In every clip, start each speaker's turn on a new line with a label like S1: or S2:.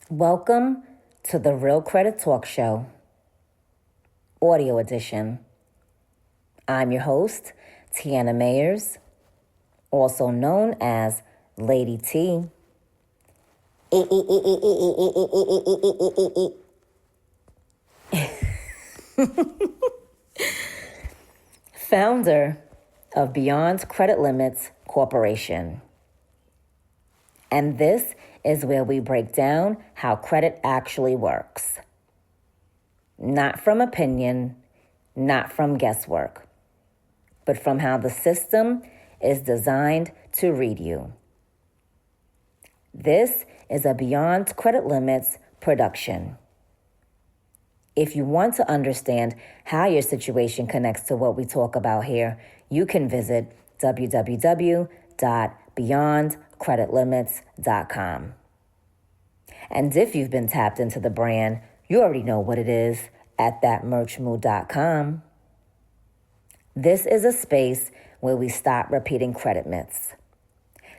S1: Welcome to the Real Credit Talk Show, audio edition. I'm your host, Tiana Mayers, also known as Lady T. Founder of Beyond Credit Limits Corporation. And this is where we break down how credit actually works. Not from opinion, not from guesswork, but from how the system is designed to read you. This is a Beyond Credit Limits production. If you want to understand how your situation connects to what we talk about here, you can visit www.beyondcreditlimits.com. And if you've been tapped into the brand, you already know what it is at thatmerchmoo.com. This is a space where we stop repeating credit myths,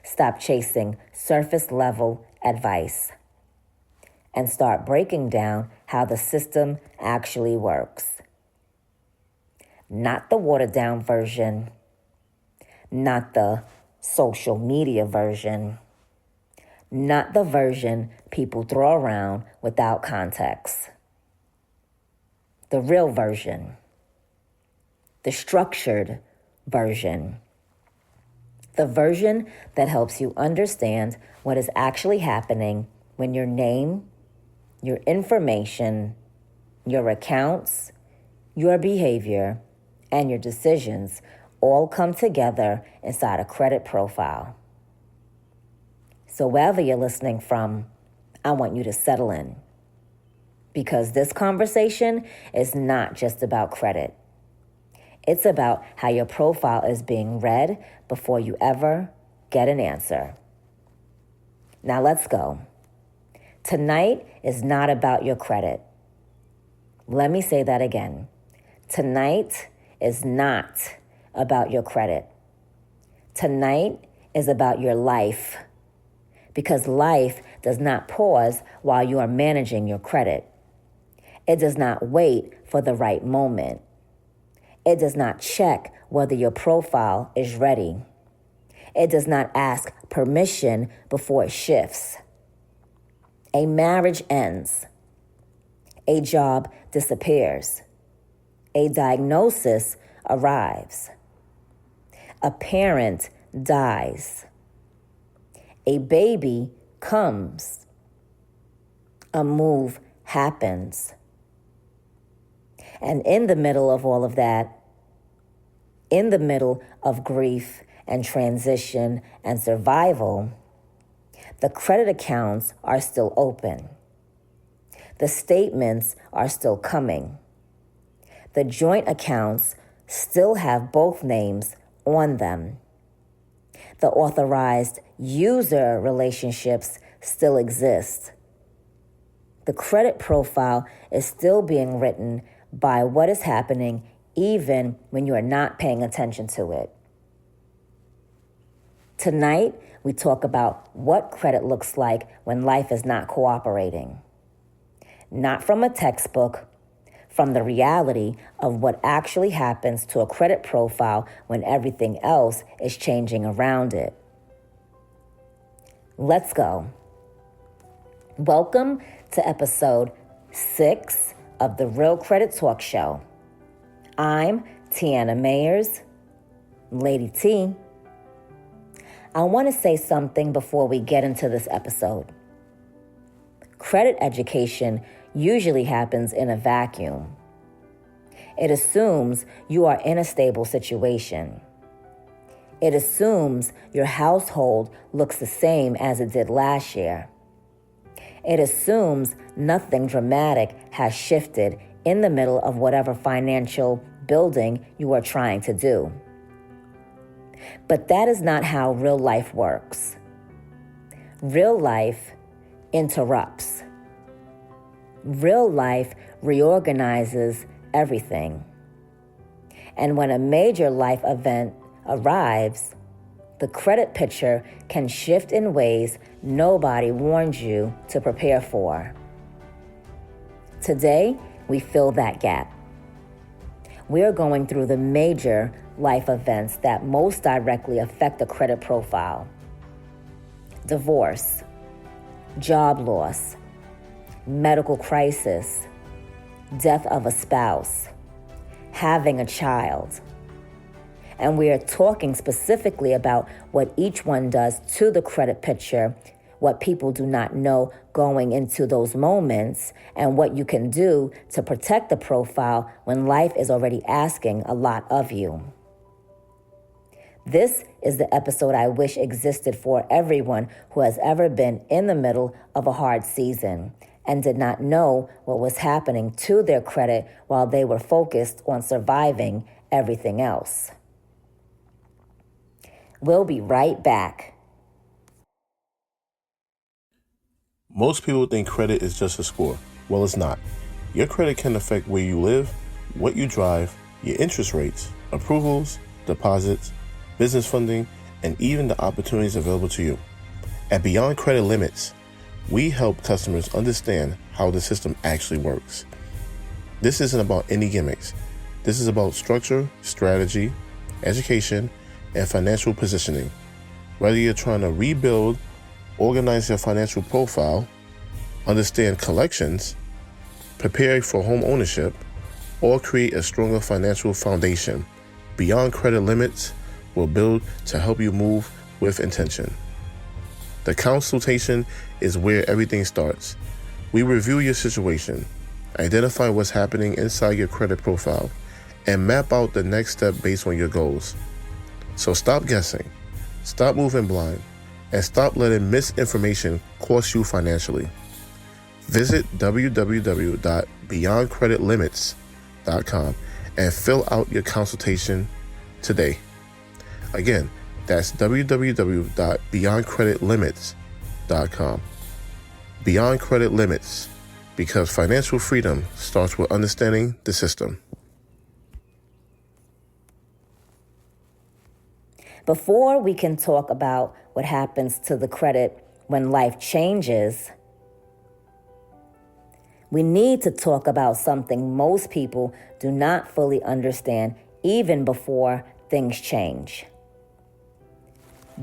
S1: stop chasing surface level advice, and start breaking down how the system actually works. Not the watered down version, not the social media version, not the version people throw around without context. The real version, the structured version, the version that helps you understand what is actually happening when your name, your information, your accounts, your behavior, and your decisions all come together inside a credit profile. So wherever you're listening from, I want you to settle in, because this conversation is not just about credit. It's about how your profile is being read before you ever get an answer. Now let's go. Tonight is not about your credit. Let me say that again. Tonight is not about your credit. Tonight is about your life, because life does not pause while you are managing your credit. It does not wait for the right moment. It does not check whether your profile is ready. It does not ask permission before it shifts. A marriage ends. A job disappears. A diagnosis arrives. A parent dies. A baby comes. A move happens. And in the middle of all of that, in the middle of grief and transition and survival, the credit accounts are still open. The statements are still coming. The joint accounts still have both names on them. The authorized user relationships still exist. The credit profile is still being written by what is happening even when you are not paying attention to it. Tonight, we talk about what credit looks like when life is not cooperating. Not from a textbook, from the reality of what actually happens to a credit profile when everything else is changing around it. Let's go. Welcome to episode 6 of the Real Credit Talk Show. I'm Tiana Mayers, Lady T. I want to say something before we get into this episode. Credit education usually happens in a vacuum. It assumes you are in a stable situation. It assumes your household looks the same as it did last year. It assumes nothing dramatic has shifted in the middle of whatever financial building you are trying to do. But that is not how real life works. Real life interrupts. Real life reorganizes everything. And when a major life event arrives, the credit picture can shift in ways nobody warned you to prepare for. Today, we fill that gap. We are going through the major life events that most directly affect the credit profile: divorce, job loss, medical crisis, death of a spouse, having a child. And we are talking specifically about what each one does to the credit picture, what people do not know going into those moments, and what you can do to protect the profile when life is already asking a lot of you. This is the episode I wish existed for everyone who has ever been in the middle of a hard season and did not know what was happening to their credit while they were focused on surviving everything else. We'll be right back.
S2: Most people think credit is just a score. Well, it's not. Your credit can affect where you live, what you drive, your interest rates, approvals, deposits, business funding, and even the opportunities available to you. At Beyond Credit Limits, we help customers understand how the system actually works. This isn't about any gimmicks. This is about structure, strategy, education, and financial positioning. Whether you're trying to rebuild, organize your financial profile, understand collections, prepare for home ownership, or create a stronger financial foundation, Beyond Credit Limits will build to help you move with intention. The consultation is where everything starts. We review your situation, identify what's happening inside your credit profile, and map out the next step based on your goals. So stop guessing, stop moving blind, and stop letting misinformation cost you financially. Visit www.beyondcreditlimits.com and fill out your consultation today. Again, that's www.beyondcreditlimits.com. Beyond Credit Limits, because financial freedom starts with understanding the system.
S1: Before we can talk about what happens to the credit when life changes, we need to talk about something most people do not fully understand even before things change.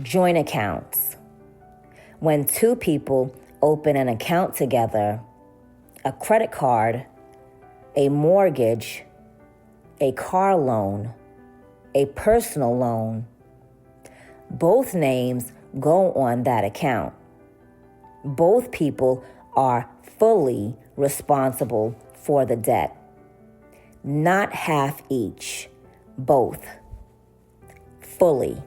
S1: Joint accounts. When two people open an account together, a credit card, a mortgage, a car loan, a personal loan, both names go on that account. Both people are fully responsible for the debt. Not half each, both. Fully.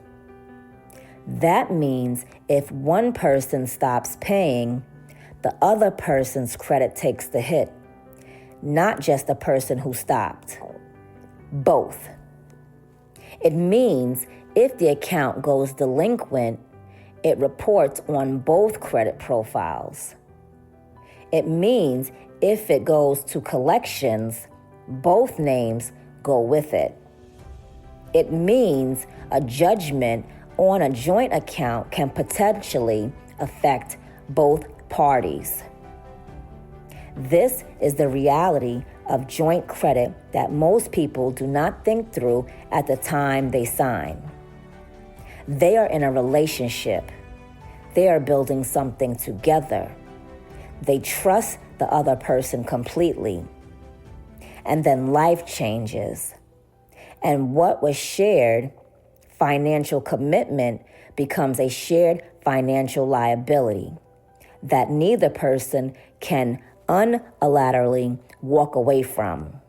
S1: That means if one person stops paying, the other person's credit takes the hit. Not just the person who stopped. Both. It means if the account goes delinquent, it reports on both credit profiles. It means if it goes to collections, both names go with it. It means a judgment on a joint account can potentially affect both parties. This is the reality of joint credit that most people do not think through at the time they sign. They are in a relationship. They are building something together. They trust the other person completely. And then life changes. And what was shared, financial commitment, becomes a shared financial liability that neither person can unilaterally walk away from.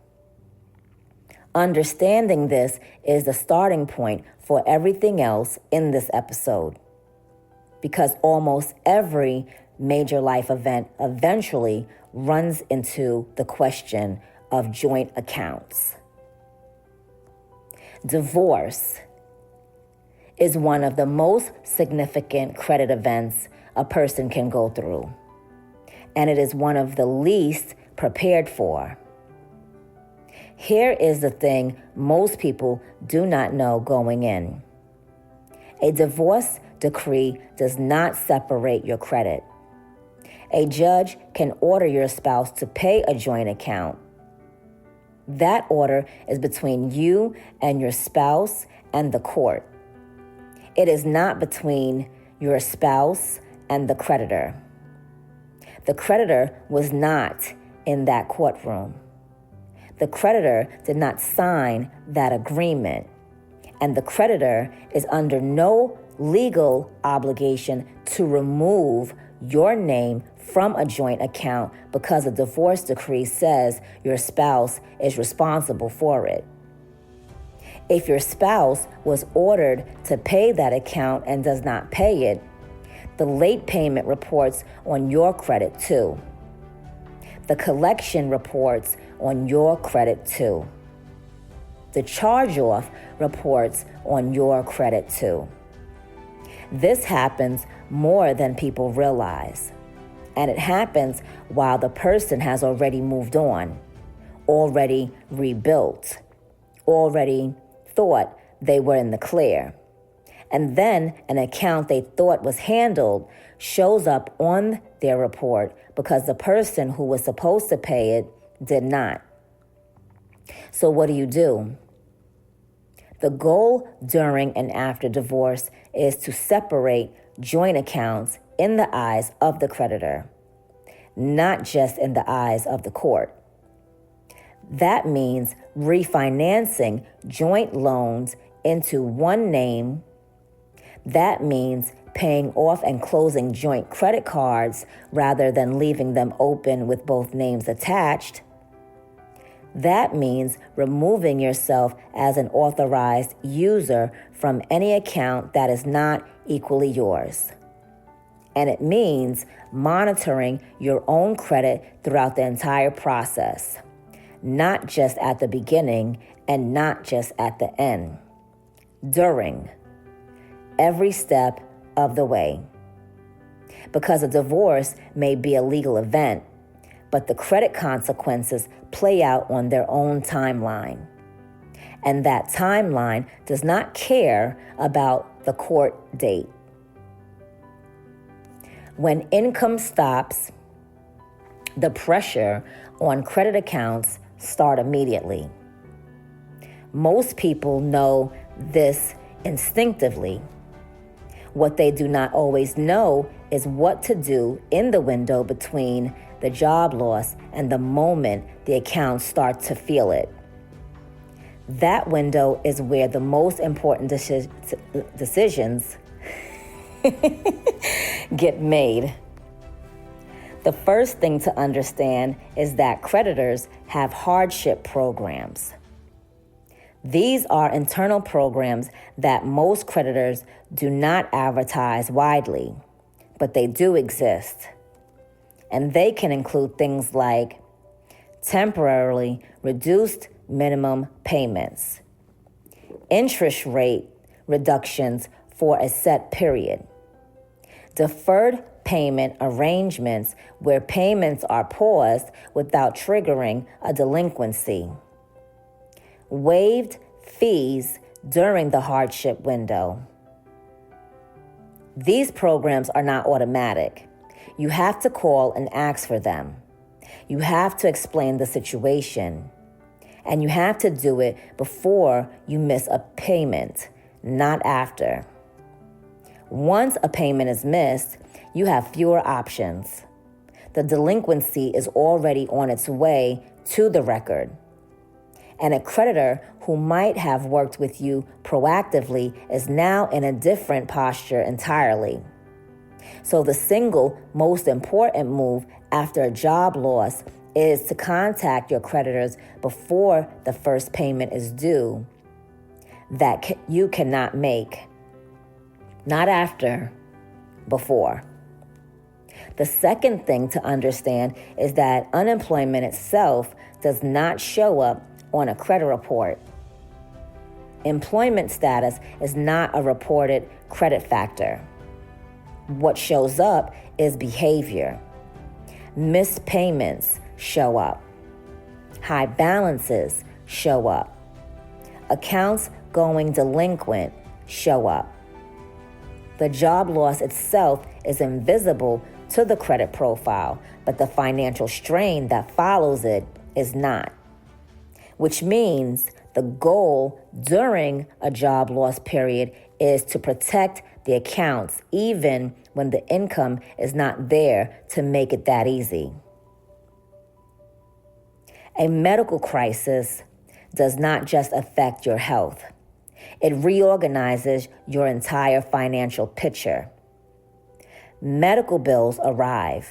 S1: Understanding this is the starting point for everything else in this episode, because almost every major life event eventually runs into the question of joint accounts. Divorce is one of the most significant credit events a person can go through, and it is one of the least prepared for. Here is the thing most people do not know going in. A divorce decree does not separate your credit. A judge can order your spouse to pay a joint account. That order is between you and your spouse and the court. It is not between your spouse and the creditor. The creditor was not in that courtroom. The creditor did not sign that agreement, and the creditor is under no legal obligation to remove your name from a joint account because a divorce decree says your spouse is responsible for it. If your spouse was ordered to pay that account and does not pay it, the late payment reports on your credit too. The collection reports on your credit too. The charge-off reports on your credit too. This happens more than people realize, and it happens while the person has already moved on, already rebuilt, already thought they were in the clear. And then an account they thought was handled shows up on their report because the person who was supposed to pay it did not. So what do? The goal during and after divorce is to separate joint accounts in the eyes of the creditor, not just in the eyes of the court. That means refinancing joint loans into one name. That means paying off and closing joint credit cards rather than leaving them open with both names attached. That means removing yourself as an authorized user from any account that is not equally yours. And it means monitoring your own credit throughout the entire process, not just at the beginning and not just at the end. During every step of the way. Because a divorce may be a legal event, but the credit consequences play out on their own timeline. And that timeline does not care about the court date. When income stops, the pressure on credit accounts starts immediately. Most people know this instinctively. What they do not always know is what to do in the window between the job loss and the moment the accounts start to feel it. That window is where the most important decisions get made. The first thing to understand is that creditors have hardship programs. These are internal programs that most creditors do not advertise widely, but they do exist. And they can include things like temporarily reduced minimum payments, interest rate reductions for a set period, deferred payment arrangements where payments are paused without triggering a delinquency, waived fees during the hardship window. These programs are not automatic. You have to call and ask for them. You have to explain the situation. And you have to do it before you miss a payment, not after. Once a payment is missed, you have fewer options. The delinquency is already on its way to the record. And a creditor who might have worked with you proactively is now in a different posture entirely. So the single most important move after a job loss is to contact your creditors before the first payment is due that you cannot make. Not after, before. The second thing to understand is that unemployment itself does not show up on a credit report. Employment status is not a reported credit factor. What shows up is behavior. Missed payments show up. High balances show up. Accounts going delinquent show up. The job loss itself is invisible to the credit profile, but the financial strain that follows it is not. Which means the goal during a job loss period is to protect the accounts even when the income is not there to make it that easy. A medical crisis does not just affect your health. It reorganizes your entire financial picture. Medical bills arrive,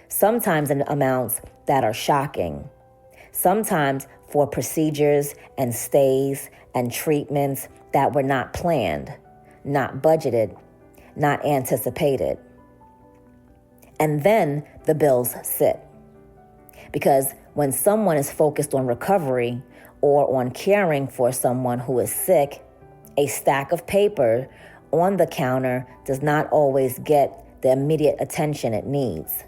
S1: sometimes in amounts that are shocking, sometimes for procedures and stays and treatments that were not planned, not budgeted, not anticipated. And then the bills sit. Because when someone is focused on recovery or on caring for someone who is sick, a stack of paper on the counter does not always get the immediate attention it needs.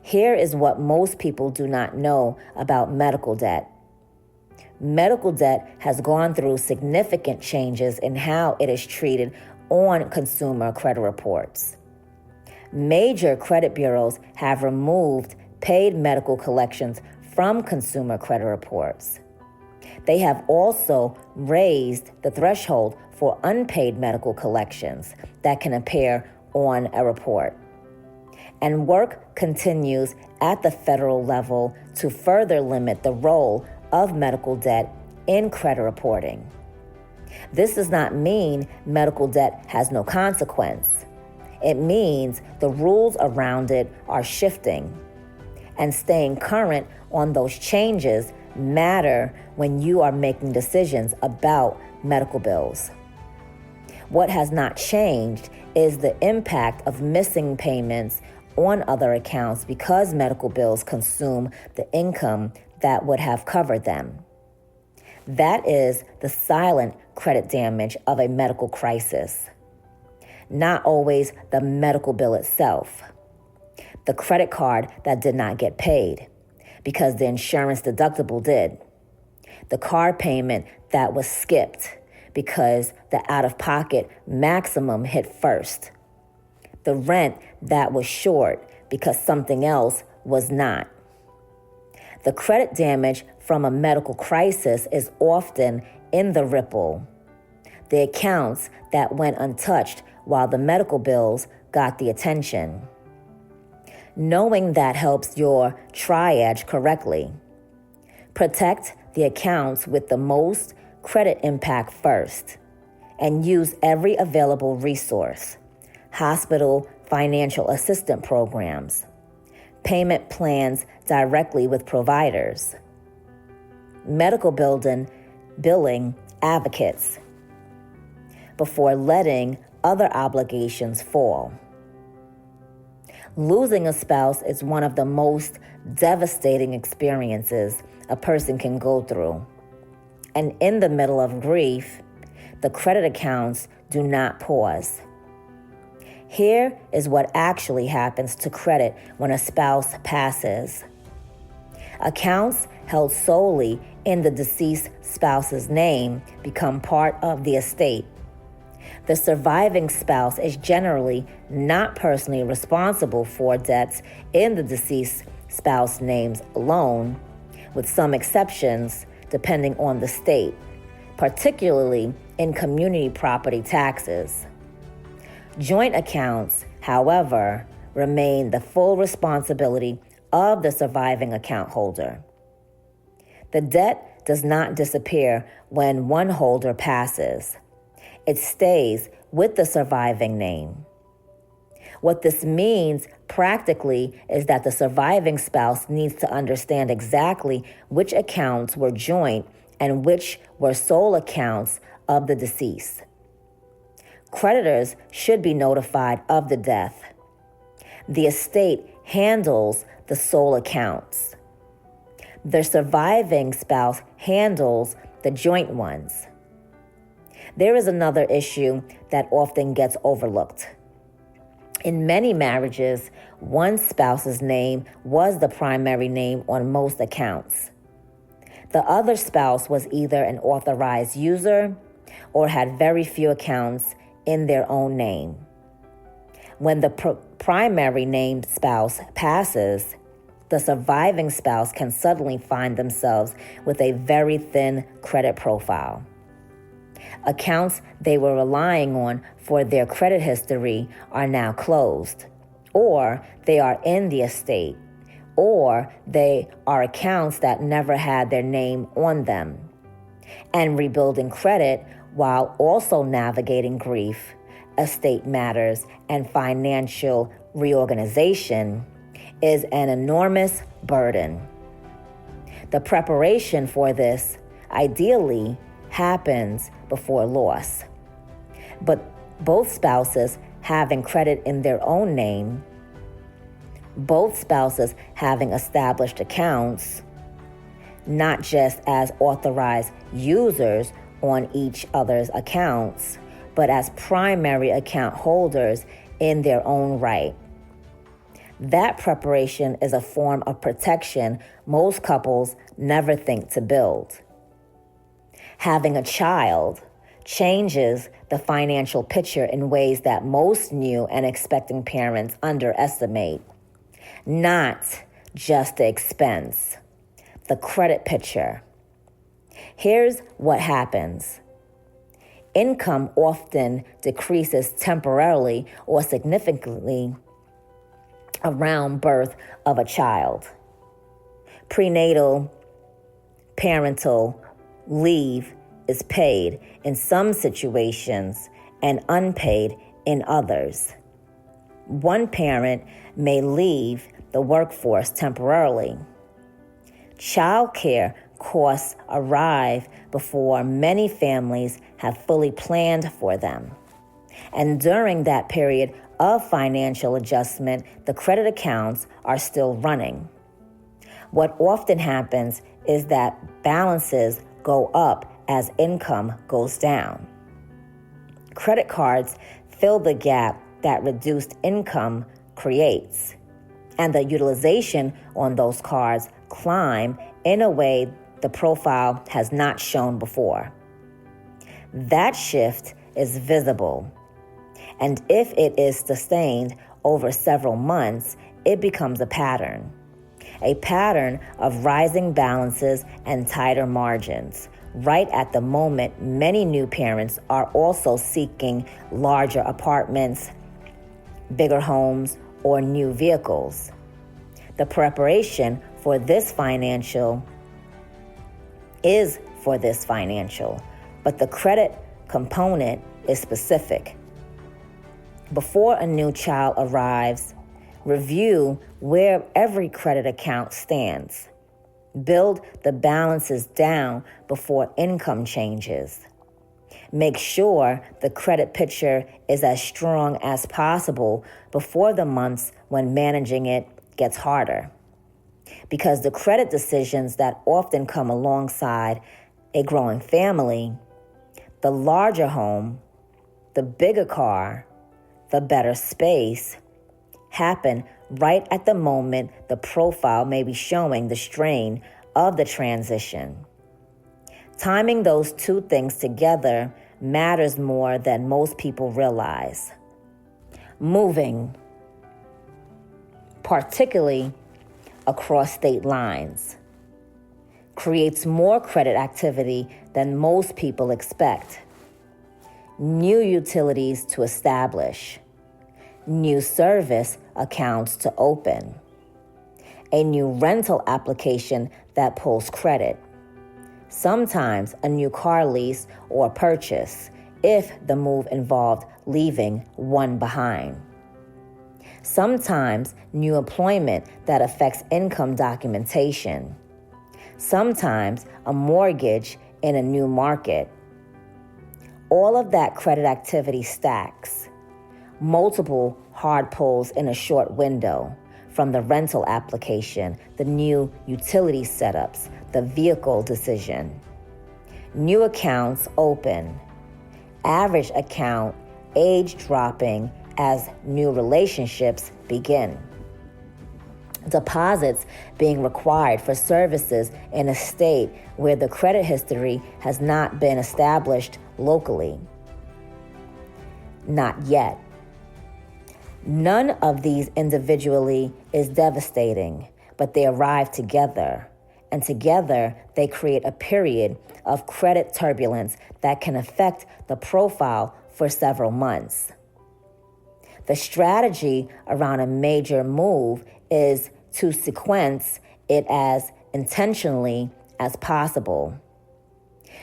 S1: Here is what most people do not know about medical debt. Medical debt has gone through significant changes in how it is treated on consumer credit reports. Major credit bureaus have removed paid medical collections from consumer credit reports. They have also raised the threshold for unpaid medical collections that can appear on a report. And work continues at the federal level to further limit the role of medical debt in credit reporting. This does not mean medical debt has no consequence. It means the rules around it are shifting. And staying current on those changes matter when you are making decisions about medical bills. What has not changed is the impact of missing payments on other accounts because medical bills consume the income that would have covered them. That is the silent credit damage of a medical crisis, not always the medical bill itself. The credit card that did not get paid because the insurance deductible did. The car payment that was skipped because the out-of-pocket maximum hit first. The rent that was short because something else was not. The credit damage from a medical crisis is often in the ripple. The accounts that went untouched while the medical bills got the attention. Knowing that helps your triage correctly. Protect the accounts with the most credit impact first, and use every available resource. Hospital financial assistance programs, payment plans directly with providers, medical billing advocates, before letting other obligations fall. Losing a spouse is one of the most devastating experiences a person can go through. And in the middle of grief, the credit accounts do not pause. Here is what actually happens to credit when a spouse passes. Accounts held solely in the deceased spouse's name become part of the estate. The surviving spouse is generally not personally responsible for debts in the deceased spouse's names alone, with some exceptions depending on the state, particularly in community property taxes. Joint accounts, however, remain the full responsibility of the surviving account holder. The debt does not disappear when one holder passes. It stays with the surviving name. What this means practically is that the surviving spouse needs to understand exactly which accounts were joint and which were sole accounts of the deceased. Creditors should be notified of the death. The estate handles the sole accounts. The surviving spouse handles the joint ones. There is another issue that often gets overlooked. In many marriages, one spouse's name was the primary name on most accounts. The other spouse was either an authorized user or had very few accounts in their own name. When the primary named spouse passes, the surviving spouse can suddenly find themselves with a very thin credit profile. Accounts they were relying on for their credit history are now closed, or they are in the estate, or they are accounts that never had their name on them. And rebuilding credit while also navigating grief, estate matters, and financial reorganization is an enormous burden. The preparation for this ideally happens before loss. But both spouses having credit in their own name, both spouses having established accounts, not just as authorized users on each other's accounts, but as primary account holders in their own right. That preparation is a form of protection most couples never think to build. Having a child changes the financial picture in ways that most new and expecting parents underestimate. Not just the expense, the credit picture. Here's what happens. Income often decreases temporarily or significantly around birth of a child. Prenatal parental leave is paid in some situations and unpaid in others. One parent may leave the workforce temporarily. Child care costs arrive before many families have fully planned for them. And during that period of financial adjustment, the credit accounts are still running. What often happens is that balances go up as income goes down. Credit cards fill the gap that reduced income creates, and the utilization on those cards climb in a way the profile has not shown before. That shift is visible, and if it is sustained over several months, it becomes a pattern of rising balances and tighter margins. Right at the moment, many new parents are also seeking larger apartments, bigger homes, or new vehicles. The preparation for this financial, but the credit component is specific. Before a new child arrives, review where every credit account stands. Build the balances down before income changes. Make sure the credit picture is as strong as possible before the months when managing it gets harder. Because the credit decisions that often come alongside a growing family, the larger home, the bigger car, the better space, happen right at the moment the profile may be showing the strain of the transition. Timing those two things together matters more than most people realize. Moving, particularly across state lines, creates more credit activity than most people expect. New utilities to establish, new service accounts to open, a new rental application that pulls credit, sometimes a new car lease or purchase if the move involved leaving one behind, sometimes new employment that affects income documentation, sometimes a mortgage in a new market. All of that credit activity stacks. Multiple hard pulls in a short window, from the rental application, the new utility setups, the vehicle decision. New accounts open. Average account age dropping as new relationships begin. Deposits being required for services in a state where the credit history has not been established locally. Not yet. None of these individually is devastating, but they arrive together, and together they create a period of credit turbulence that can affect the profile for several months. The strategy around a major move is to sequence it as intentionally as possible.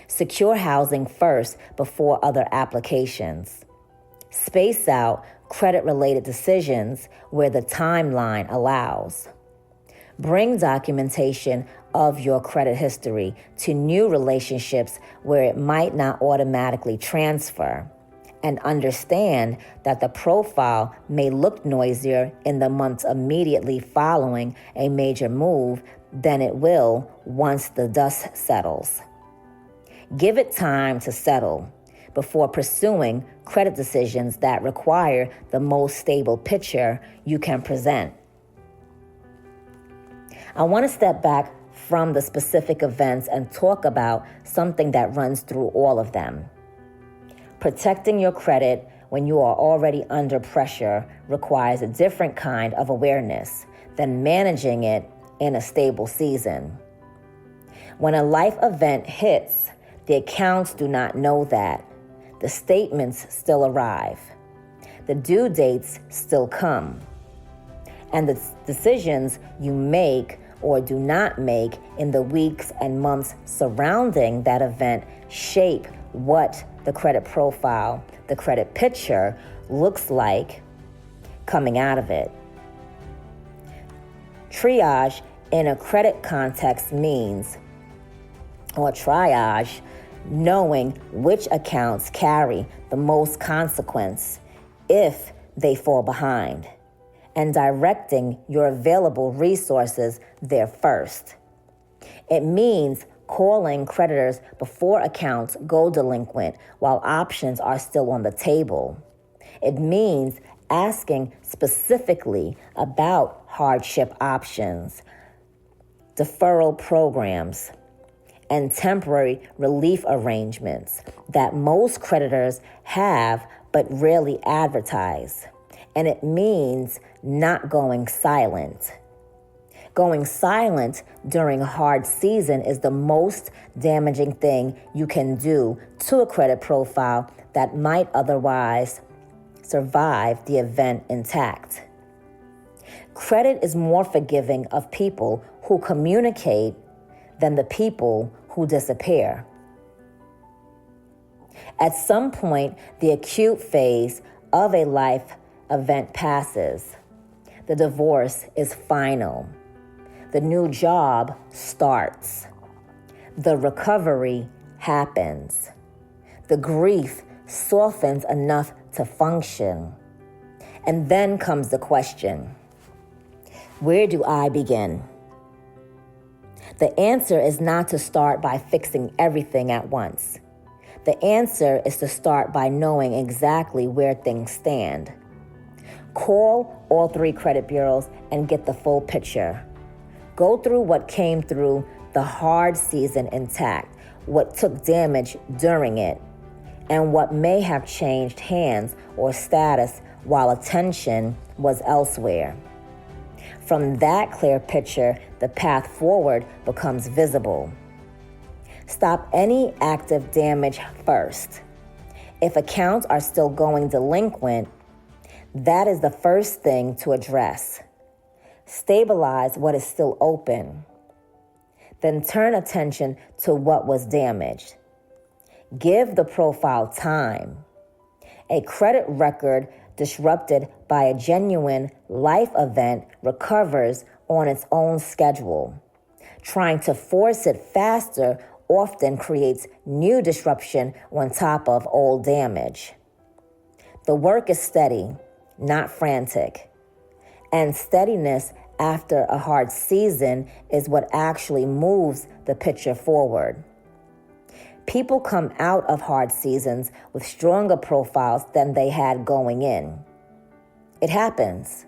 S1: Secure housing first before other applications. Space out credit-related decisions where the timeline allows. Bring documentation of your credit history to new relationships where it might not automatically transfer. And understand that the profile may look noisier in the months immediately following a major move than it will once the dust settles. Give it time to settle before pursuing credit decisions that require the most stable picture you can present. I want to step back from the specific events and talk about something that runs through all of them. Protecting your credit when you are already under pressure requires a different kind of awareness than managing it in a stable season. When a life event hits, the accounts do not know that. The statements still arrive. The due dates still come. And the decisions you make or do not make in the weeks and months surrounding that event shape what the credit profile, the credit picture looks like coming out of it. Triage in a credit context means, or triage, knowing which accounts carry the most consequence if they fall behind, and directing your available resources there first. It means calling creditors before accounts go delinquent while options are still on the table. It means asking specifically about hardship options, deferral programs, and temporary relief arrangements that most creditors have but rarely advertise. And it means not going silent. Going silent during a hard season is the most damaging thing you can do to a credit profile that might otherwise survive the event intact. Credit is more forgiving of people who communicate than the people who disappear. At some point, the acute phase of a life event passes. The divorce is final. The new job starts. The recovery happens. The grief softens enough to function. And then comes the question, where do I begin? The answer is not to start by fixing everything at once. The answer is to start by knowing exactly where things stand. Call all 3 credit bureaus and get the full picture. Go through what came through the hard season intact, what took damage during it, and what may have changed hands or status while attention was elsewhere. From that clear picture, the path forward becomes visible. Stop any active damage first. If accounts are still going delinquent, that is the first thing to address. Stabilize what is still open. Then turn attention to what was damaged. Give the profile time. A credit record disrupted by a genuine life event recovers on its own schedule. Trying to force it faster often creates new disruption on top of old damage. The work is steady, not frantic. And steadiness after a hard season is what actually moves the picture forward. People come out of hard seasons with stronger profiles than they had going in. It happens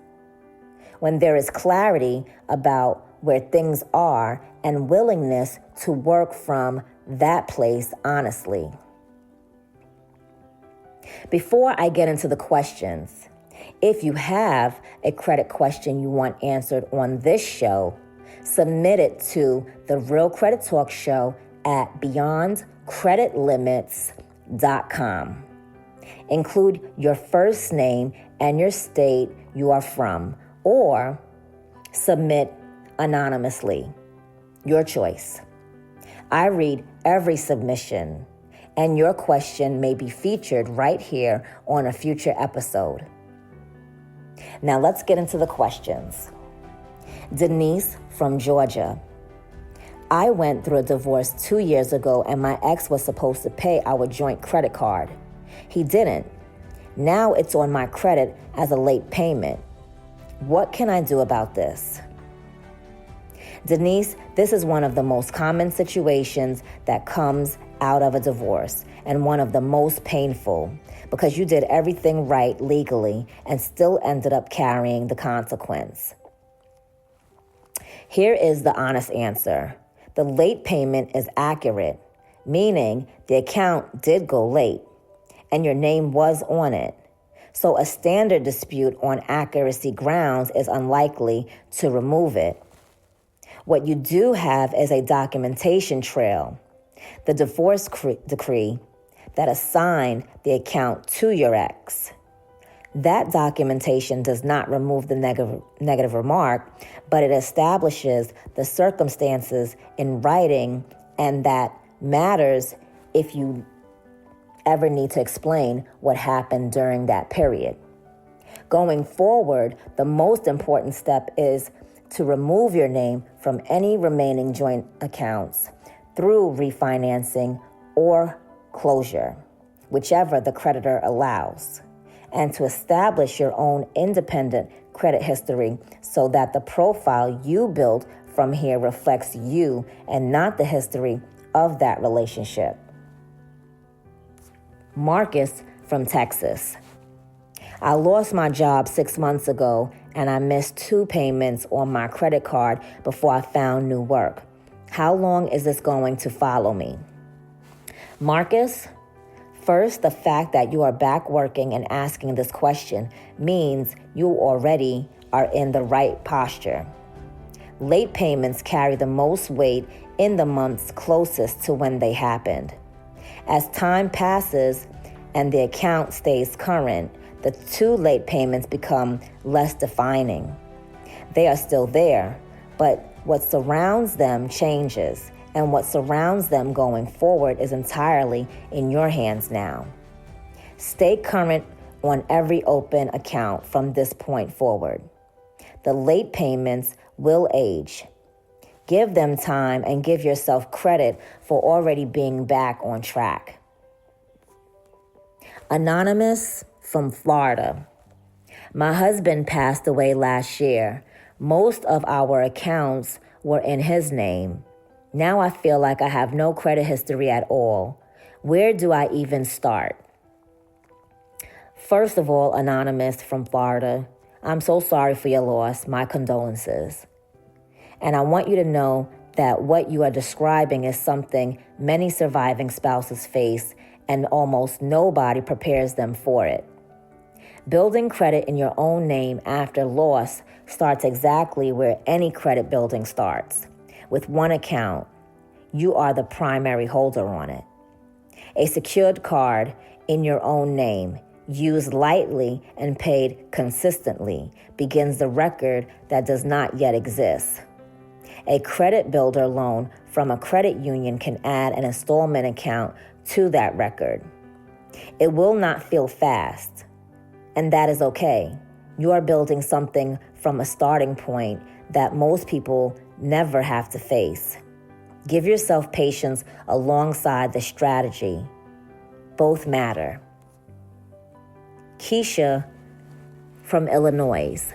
S1: when there is clarity about where things are and willingness to work from that place honestly. Before I get into the questions, if you have a credit question you want answered on this show, submit it to the Real Credit Talk Show at beyondcreditlimits.com. Include your first name and your state you are from, or submit anonymously. Your choice. I read every submission, and your question may be featured right here on a future episode. Now let's get into the questions. Denise from Georgia. I went through a divorce 2 years ago, and my ex was supposed to pay our joint credit card. He didn't. Now it's on my credit as a late payment. What can I do about this? Denise, this is one of the most common situations that comes out of a divorce, and one of the most painful, because you did everything right legally and still ended up carrying the consequence. Here is the honest answer. The late payment is accurate, meaning the account did go late and your name was on it. So a standard dispute on accuracy grounds is unlikely to remove it. What you do have is a documentation trail, the divorce decree that assigned the account to your ex. That documentation does not remove the negative remark, but it establishes the circumstances in writing, and that matters if you ever need to explain what happened during that period. Going forward, the most important step is to remove your name from any remaining joint accounts through refinancing or closure, whichever the creditor allows, and to establish your own independent credit history so that the profile you build from here reflects you and not the history of that relationship. Marcus from Texas. I lost my job 6 months ago, and I missed 2 payments on my credit card before I found new work. How long is this going to follow me? Marcus, first, the fact that you are back working and asking this question means you already are in the right posture. Late payments carry the most weight in the months closest to when they happened. As time passes and the account stays current, the 2 late payments become less defining. They are still there, but what surrounds them changes, and what surrounds them going forward is entirely in your hands now. Stay current on every open account from this point forward. The late payments will age. Give them time and give yourself credit for already being back on track. Anonymous from Florida. My husband passed away last year. Most of our accounts were in his name. Now I feel like I have no credit history at all. Where do I even start? First of all, Anonymous from Florida, I'm so sorry for your loss. My condolences. And I want you to know that what you are describing is something many surviving spouses face, and almost nobody prepares them for it. Building credit in your own name after loss starts exactly where any credit building starts, with one account. You are the primary holder on it. A secured card in your own name, used lightly and paid consistently, begins the record that does not yet exist. A credit builder loan from a credit union can add an installment account to that record. It will not feel fast, and that is okay. You are building something from a starting point that most people never have to face. Give yourself patience alongside the strategy. Both matter. Keisha from Illinois.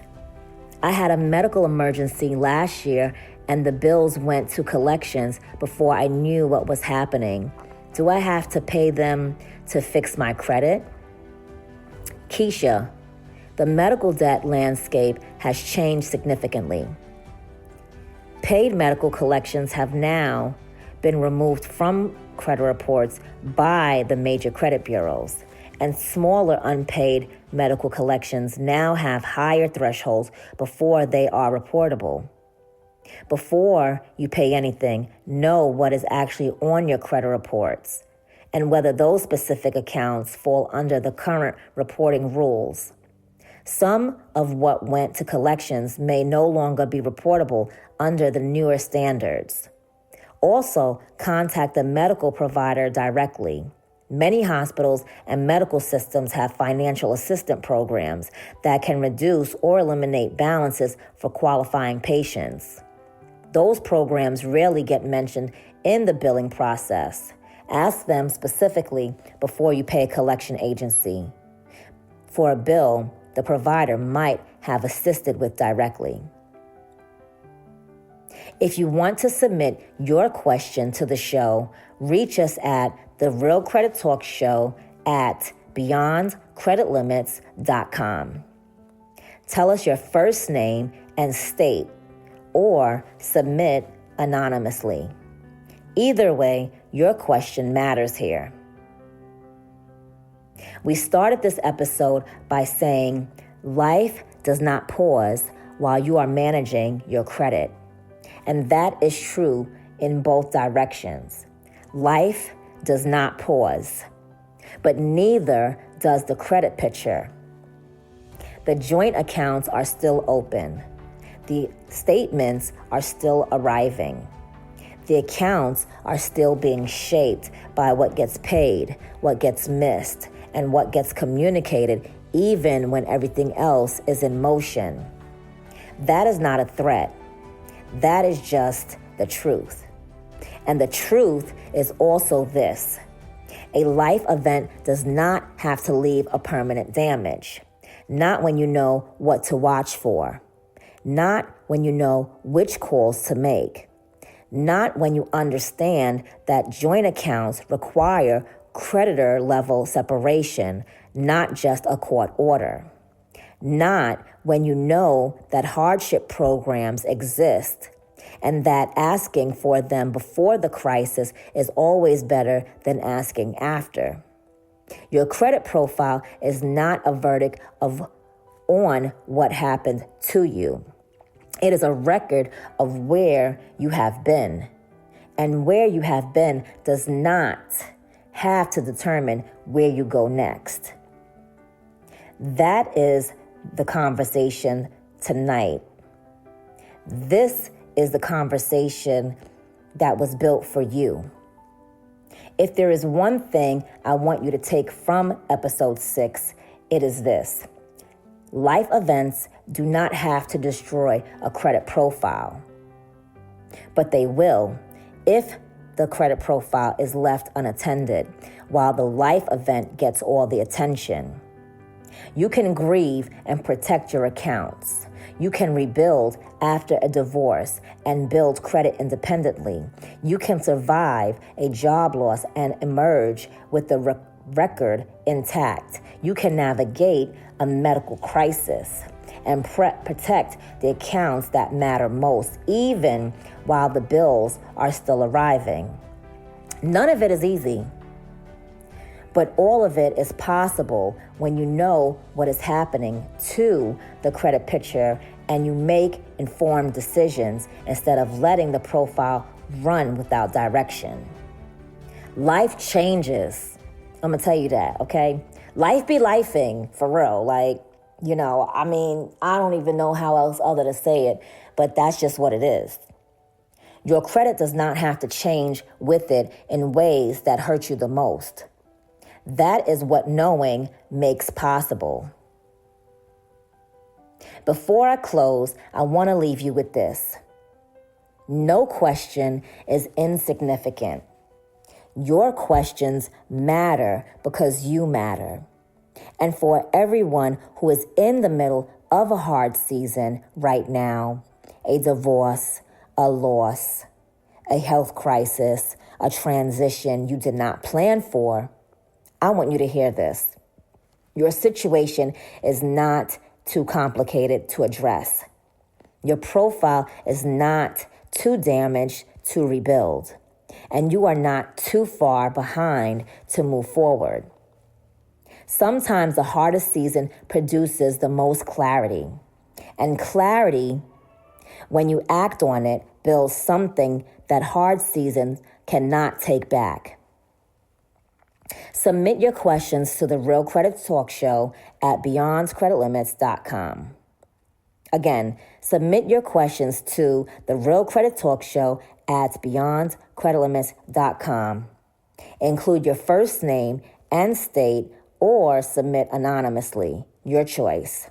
S1: I had a medical emergency last year, and the bills went to collections before I knew what was happening. Do I have to pay them to fix my credit? Keisha, the medical debt landscape has changed significantly. Paid medical collections have now been removed from credit reports by the major credit bureaus, and smaller unpaid medical collections now have higher thresholds before they are reportable. Before you pay anything, know what is actually on your credit reports and whether those specific accounts fall under the current reporting rules. Some of what went to collections may no longer be reportable under the newer standards. Also, contact the medical provider directly. Many hospitals and medical systems have financial assistance programs that can reduce or eliminate balances for qualifying patients. Those programs rarely get mentioned in the billing process. Ask them specifically before you pay a collection agency for a bill the provider might have assisted with directly. If you want to submit your question to the show, reach us at The Real Credit Talk Show at beyondcreditlimits.com. Tell us your first name and state, or submit anonymously. Either way, your question matters here. We started this episode by saying life does not pause while you are managing your credit. And that is true in both directions. Life does not pause, but neither does the credit picture. The joint accounts are still open. The statements are still arriving. The accounts are still being shaped by what gets paid, what gets missed, and what gets communicated even when everything else is in motion. That is not a threat. That is just the truth. And the truth is also this: a life event does not have to leave a permanent damage. Not when you know what to watch for. Not when you know which calls to make. Not when you understand that joint accounts require creditor level separation, not just a court order. Not when you know that hardship programs exist and that asking for them before the crisis is always better than asking after. Your credit profile is not a verdict on what happened to you. It is a record of where you have been. And where you have been does not have to determine where you go next. That is the conversation tonight. This is the conversation that was built for you. If there is one thing I want you to take from episode 6, it is this: life events do not have to destroy a credit profile, but they will if the credit profile is left unattended while the life event gets all the attention. You can grieve and protect your accounts. You can rebuild after a divorce and build credit independently. You can survive a job loss and emerge with the record intact. You can navigate a medical crisis and protect the accounts that matter most, even while the bills are still arriving. None of it is easy, but all of it is possible when you know what is happening to the credit picture and you make informed decisions instead of letting the profile run without direction. Life changes. I'm gonna tell you that, okay? Life be lifing, for real. I don't even know how else other to say it, but that's just what it is. Your credit does not have to change with it in ways that hurt you the most. That is what knowing makes possible. Before I close, I want to leave you with this. No question is insignificant. Your questions matter because you matter. And for everyone who is in the middle of a hard season right now, a divorce, a loss, a health crisis, a transition you did not plan for, I want you to hear this. Your situation is not too complicated to address. Your profile is not too damaged to rebuild. And you are not too far behind to move forward. Sometimes the hardest season produces the most clarity. And clarity, when you act on it, builds something that hard seasons cannot take back. Submit your questions to the Real Credit Talk Show at beyondcreditlimits.com. Again, submit your questions to the Real Credit Talk Show at beyondcreditlimits.com. Include your first name and state, or submit anonymously, your choice.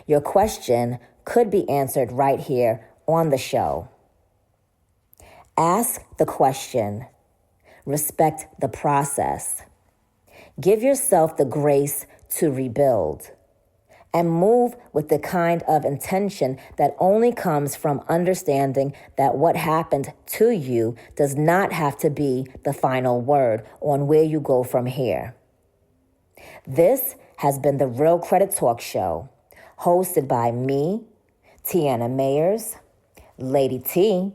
S1: Your question could be answered right here on the show. Ask the question. Respect the process. Give yourself the grace to rebuild. And move with the kind of intention that only comes from understanding that what happened to you does not have to be the final word on where you go from here. This has been the Real Credit Talk Show, hosted by me, Tiana Mayers, Lady T,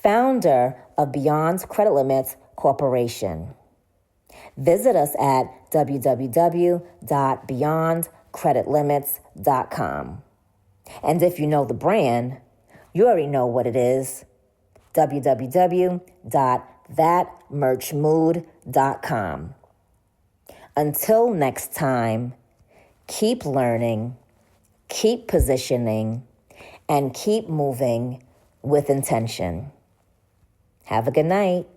S1: founder of Beyond Credit Limits Corporation. Visit us at www.beyondcreditlimits.com. And if you know the brand, you already know what it is. www.thatmerchmood.com. Until next time, keep learning, keep positioning, and keep moving with intention. Have a good night.